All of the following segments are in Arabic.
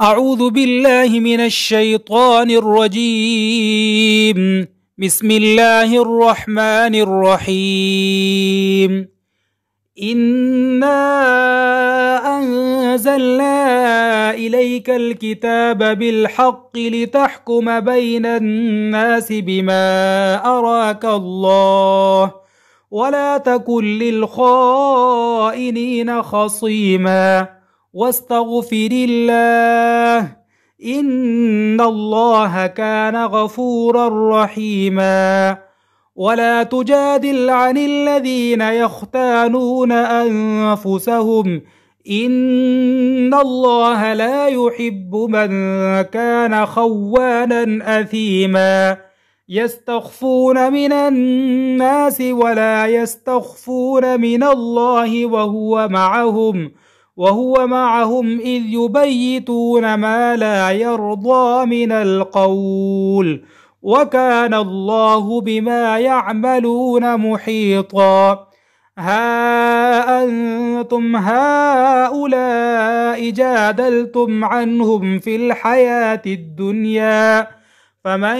أعوذ بالله من الشيطان الرجيم. بسم الله الرحمن الرحيم. إنا أنزلنا إليك الكتاب بالحق لتحكم بين الناس بما أراك الله ولا تكن للخائنين خصيما واستغفر الله إن الله كان غفورا رحيما. ولا تجادل عن الذين يختانون أنفسهم إن الله لا يحب من كان خوانا أثيما. يستخفون من الناس ولا يستخفون من الله وهو معهم إذ يبيتون ما لا يرضى من القول وكان الله بما يعملون محيطا. ها أنتم هؤلاء جادلتم عنهم في الحياة الدنيا فمن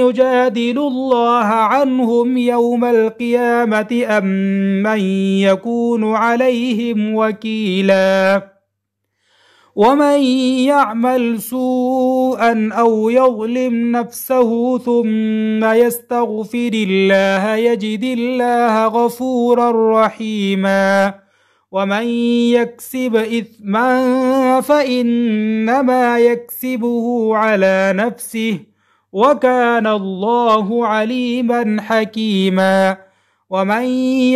يجادل الله عنهم يوم القيامة أم من يكون عليهم وكيلا. ومن يعمل سوءا أو يظلم نفسه ثم يستغفر الله يجد الله غفورا رحيما. ومن يكسب إثما فإنما يكسبه على نفسه وكان الله عليما حكيما. ومن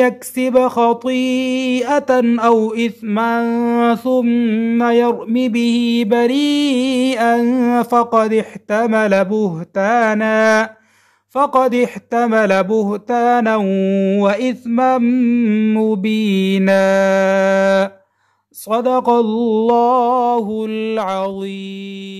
يكسب خطيئة أو إثما ثم يرم به بريئا فقد احتمل بهتانا وإثما مبينا. صدق الله العظيم.